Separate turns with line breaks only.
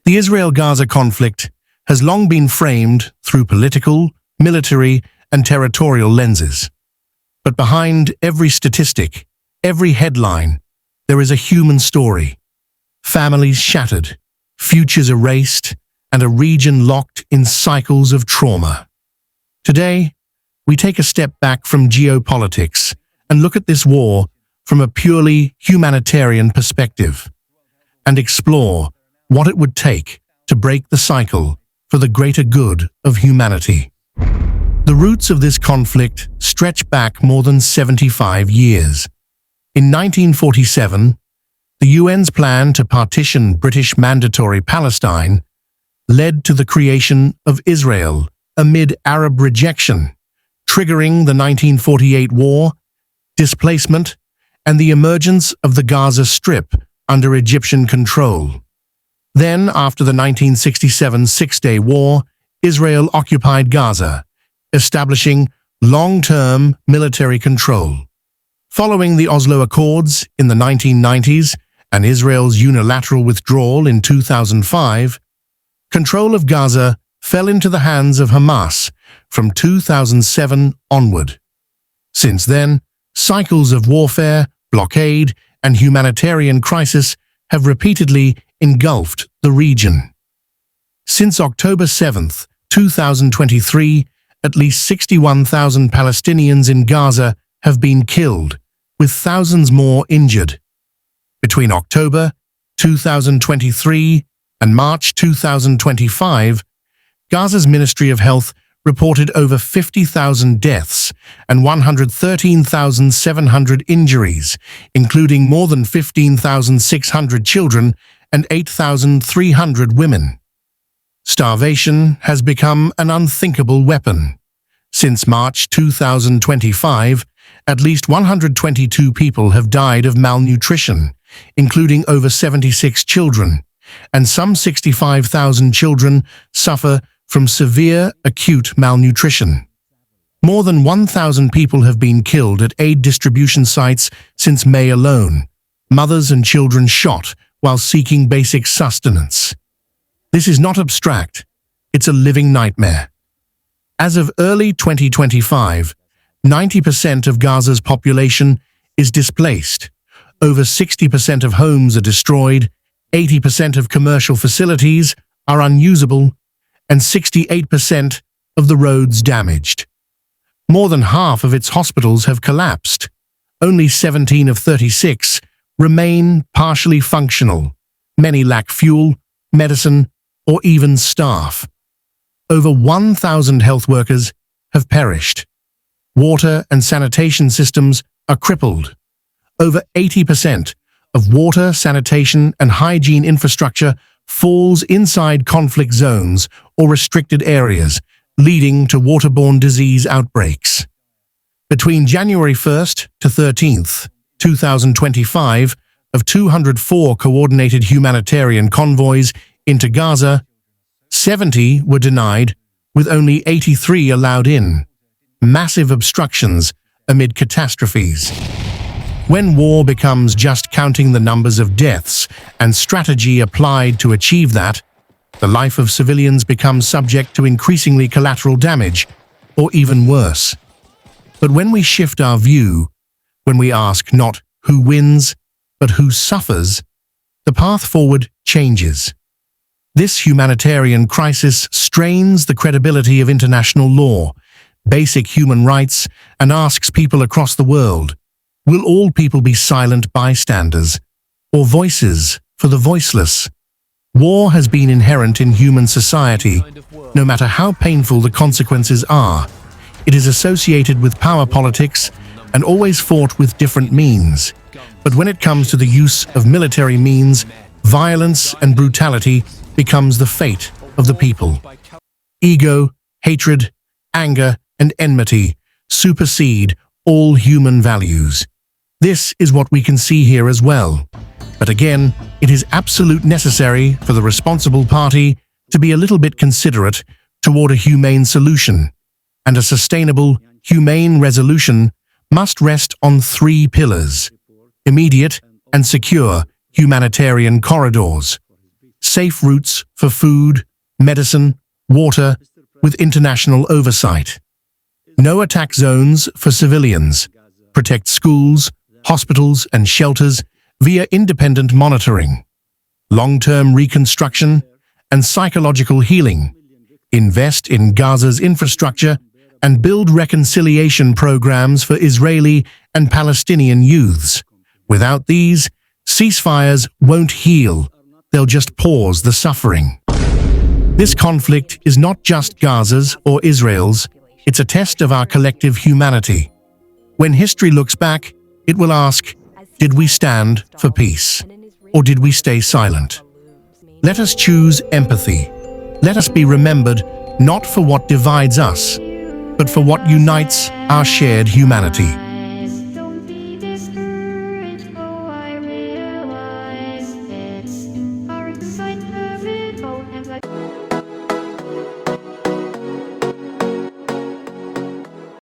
The Israel-Gaza conflict has long been framed through political, military, and territorial lenses. But behind every statistic, every headline, there is a human story. Families shattered, futures erased, and a region locked in cycles of trauma. Today, we take a step back from geopolitics and look at this war from a purely humanitarian perspective and explore what it would take to break the cycle for the greater good of humanity. The roots of this conflict stretch back more than 75 years. In 1947, the UN's plan to partition British Mandatory Palestine led to the creation of Israel amid Arab rejection, triggering the 1948 war, displacement, and the emergence of the Gaza Strip under Egyptian control. Then, after the 1967 Six-Day War, Israel occupied Gaza, establishing long-term military control. Following the Oslo Accords in the 1990s and Israel's unilateral withdrawal in 2005, control of Gaza fell into the hands of Hamas from 2007 onward. Since then, cycles of warfare, blockade, and humanitarian crisis have repeatedly engulfed the region. Since October 7, 2023, at least 61,000 Palestinians in Gaza have been killed, with thousands more injured. Between October 2023 and March 2025, Gaza's Ministry of Health reported over 50,000 deaths and 113,700 injuries, including more than 15,600 children and 8,300 women. Starvation has become an unthinkable weapon. Since March 2025, at least 122 people have died of malnutrition, including over 76 children, and some 65,000 children suffer from severe acute malnutrition. More than 1,000 people have been killed at aid distribution sites since May alone, mothers and children shot while seeking basic sustenance. This is not abstract, it's a living nightmare. As of early 2025, 90% of Gaza's population is displaced. Over 60% of homes are destroyed, 80% of commercial facilities are unusable, and 68% of the roads damaged. More than half of its hospitals have collapsed. Only 17 of 36 remain partially functional. Many lack fuel, medicine, or even staff. Over 1,000 health workers have perished. Water and sanitation systems are crippled. Over 80% of water, sanitation, and hygiene infrastructure falls inside conflict zones or restricted areas, leading to waterborne disease outbreaks. Between January 1st to 13th, 2025, of 204 coordinated humanitarian convoys into Gaza, 70 were denied, with only 83 allowed in. Massive obstructions amid catastrophes. When war becomes just counting the numbers of deaths and strategy applied to achieve that, the life of civilians becomes subject to increasingly collateral damage, or even worse. But when we shift our view, when we ask not who wins, but who suffers, the path forward changes. This humanitarian crisis strains the credibility of international law, basic human rights, and asks people across the world, will all people be silent bystanders, or voices for the voiceless? War has been inherent in human society, no matter how painful the consequences are. It is associated with power politics and always fought with different means. But when it comes to the use of military means, violence and brutality becomes the fate of the people. Ego, hatred, anger, and enmity supersede all human values. This is what we can see here as well. But again, it is absolute necessary for the responsible party to be a little bit considerate toward a humane solution. And a sustainable, humane resolution must rest on three pillars: immediate and secure humanitarian corridors, safe routes for food, medicine, water, with international oversight. No attack zones for civilians. Protect schools, hospitals, and shelters via independent monitoring. Long-term reconstruction and psychological healing. Invest in Gaza's infrastructure and build reconciliation programs for Israeli and Palestinian youths. Without these, ceasefires won't heal, they'll just pause the suffering. This conflict is not just Gaza's or Israel's, it's a test of our collective humanity. When history looks back, it will ask, did we stand for peace? Or did we stay silent? Let us choose empathy. Let us be remembered not for what divides us, but for what unites our shared humanity.
Don't be discouraged, oh, I realize it's hard to fight love, it won't have